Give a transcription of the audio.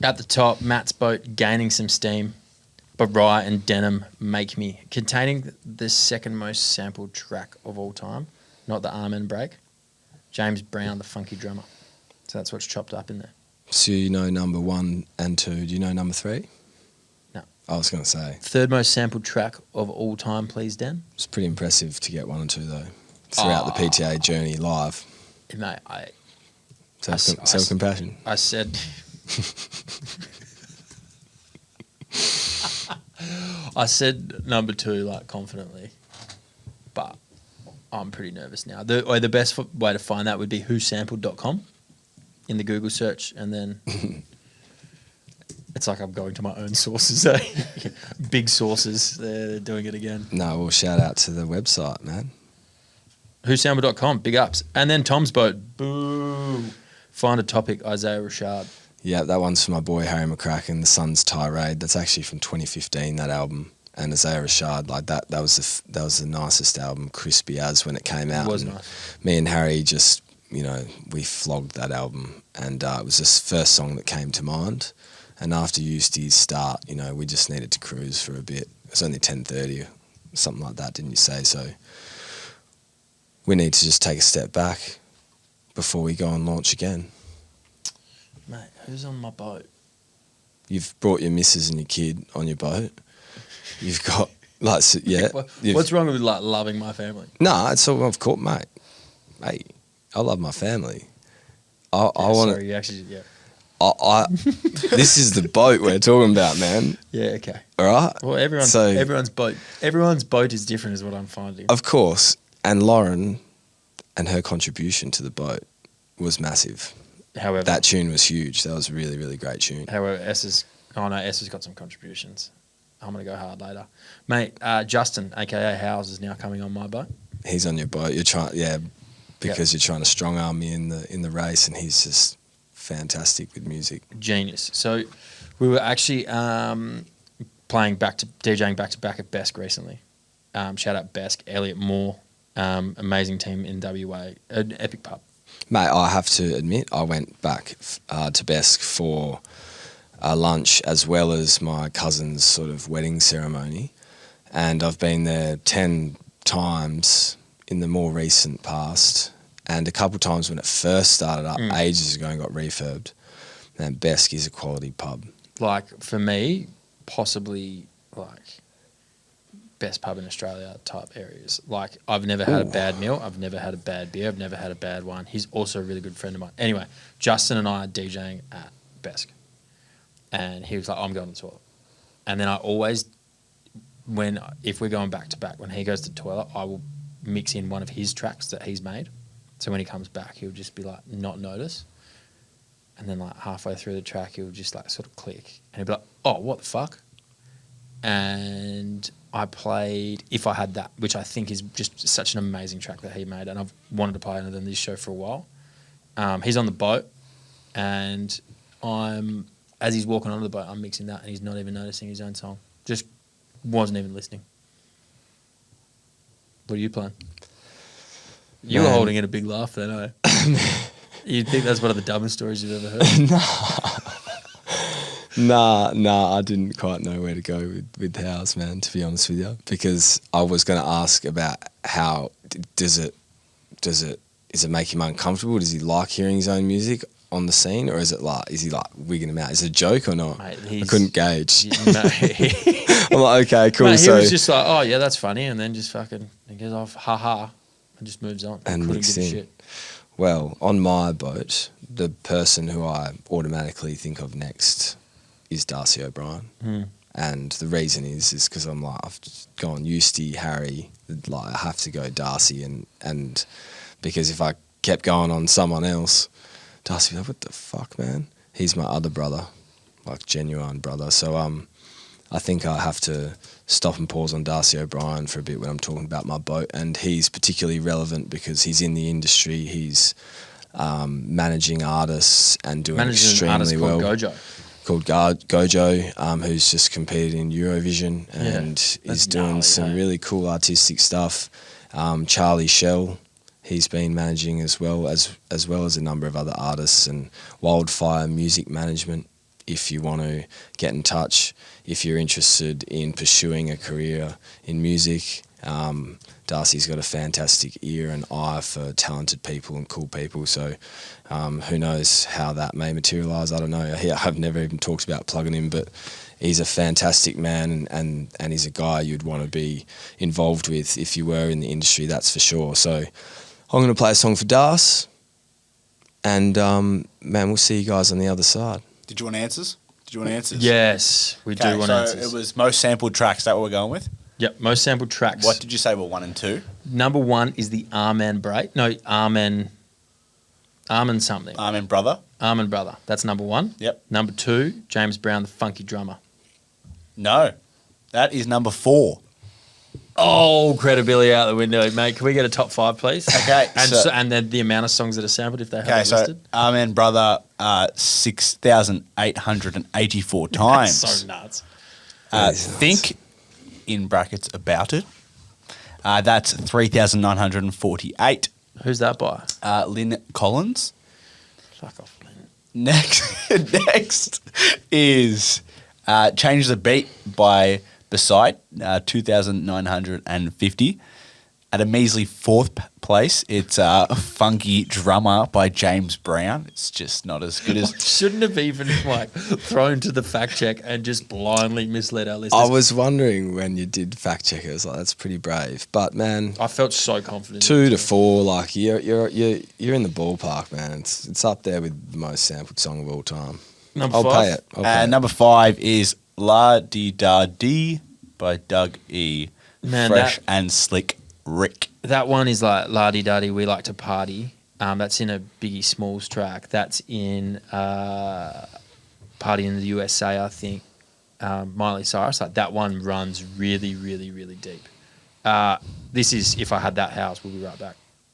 At the top, Matt's Boat, Gaining Some Steam. Barai and Denim, Make Me. Containing the second most sampled track of all time. Not the Arm and Break. James Brown, the funky drummer. So that's what's chopped up in there. So you know number 1 and 2. Do you know number 3? No. I was going to say. Third most sampled track of all time, please, Dan. It's pretty impressive to get 1 and 2, though, throughout the PTA journey live. Mate, Self-compassion. I said... I said number 2, like, confidently. But I'm pretty nervous now. The best way to find that would be whosampled.com in the Google search, and then it's like I'm going to my own sources. Big sources, they're doing it again. No, well, shout out to the website, man. Whosampled.com, big ups. And then Tom's Boat, boo. Find a Topic, Isaiah Rashad. Yeah, that one's for my boy Harry McCracken, The Sun's Tirade. That's actually from 2015, that album. And Isaiah Rashad, like that was the nicest album, crispy as when it came out. It was and nice. Me and Harry just, we flogged that album, and it was the first song that came to mind. And after Eusty's start, we just needed to cruise for a bit. It was only 10:30 or something like that, didn't you say? So we need to just take a step back before we go and launch again. Mate, who's on my boat? You've brought your missus and your kid on your boat. You've got, yeah. What's wrong with, loving my family? No, it's all I've caught, mate. Mate, I love my family. I want to... Sorry, you actually, yeah. This is the boat we're talking about, man. Yeah, okay. All right? Well, everyone's boat is different is what I'm finding. Of course. And Lauren and her contribution to the boat was massive. However, that tune was huge. That was a really, really great tune. However, S has got some contributions. I'm going to go hard later. Mate, Justin, a.k.a. Howes, is now coming on my boat. He's on your boat. You're trying, because you're trying to strong arm me in the race, and he's just fantastic with music. Genius. So we were actually DJing back to back at Besk recently. Shout out Besk, Elliot Moore, amazing team in WA, an epic pub. Mate, I have to admit, I went back to Besk for lunch as well as my cousin's sort of wedding ceremony, and I've been there 10 times in the more recent past, and a couple times when it first started up ages ago and got refurbed. And Besk is a quality pub. Like, for me, possibly, best pub in Australia type areas. Like, I've never had a bad meal. I've never had a bad beer. I've never had a bad wine. He's also a really good friend of mine. Anyway, Justin and I are DJing at Besk. And he was like, I'm going to the toilet. And then I always, if we're going back to back, when he goes to the toilet, I will mix in one of his tracks that he's made. So when he comes back, he'll just be like, not notice. And then halfway through the track, he'll just sort of click. And he'll be like, oh, what the fuck? And I played If I Had That, which I think is just such an amazing track that he made. And I've wanted to play it on this show for a while. He's on the boat, and as he's walking onto the boat, I'm mixing that, and he's not even noticing his own song. Just wasn't even listening. What are you playing? You were holding in a big laugh then, eh? You'd think that's one of the dumbest stories you've ever heard. Nah, I didn't quite know where to go with House, man, to be honest with you, because I was going to ask about how does it make him uncomfortable? Does he like hearing his own music on the scene, or is he wigging him out? Is it a joke or not? Mate, I couldn't gauge. I'm like, okay, cool. Mate, he was just like, oh yeah, that's funny, and then just fucking he goes off, ha ha, and just moves on. And mixed in. Shit. Well, on my boat, the person who I automatically think of next is Darcy O'Brien. And the reason is because I'm like, I've gone Eusty, Harry, I have to go Darcy, and because if I kept going on someone else, Darcy would be like, what the fuck, man? He's my other brother, genuine brother. So I think I have to stop and pause on Darcy O'Brien for a bit when I'm talking about my boat, and he's particularly relevant because he's in the industry. He's managing artists and doing extremely well. Called Gojo, who's just competed in Eurovision and is doing some really cool artistic stuff. Charlie Shell, he's been managing as well as a number of other artists, and Wildfire Music Management if you want to get in touch, if you're interested in pursuing a career in music. Darcy's got a fantastic ear and eye for talented people and cool people. So who knows how that may materialise. I don't know. I've never even talked about plugging him, but he's a fantastic man, and he's a guy you'd want to be involved with if you were in the industry, that's for sure. So I'm going to play a song for Das, and man, we'll see you guys on the other side. Did you want answers? Yes, we do want answers. So it was most sampled tracks. Is that what we're going with? Yep, most sampled tracks. What did you say were 1 and 2? Number 1 is the Amen break. No, Amen something. Amen Brother. Amen Brother. That's number 1. Yep. Number 2, James Brown, the Funky Drummer. No, that is number 4. Oh, credibility out the window, mate. Can we get a top 5, please? Okay. And then the amount of songs that are sampled, if they have it so listed. Amen Brother, 6,884 times. That's so nuts. Think, in brackets, About It. That's 3,948. Who's that by? Lynn Collins. Fuck off, Lynn. Next is Change the Beat by Beside, 2,950. At a measly 4th place, it's Funky Drummer by James Brown. It's just not as good as... Shouldn't have even thrown to the fact check and just blindly misled our listeners. I was wondering when you did fact check it, I was like, that's pretty brave. But man, I felt so confident. 2 to 4, like you're in the ballpark, man. It's up there with the most sampled song of all time. Number 5. Pay it. I'll pay it. Number 5 is La Di Da Di by Doug E. Man, Fresh and Slick Rick. That one is like La-di Da-di, We Like to Party. That's in a Biggie Smalls track. That's in Party in the USA, I think. Miley Cyrus. Like that one runs really, really, really deep. This is If I Had That House. We'll be right back.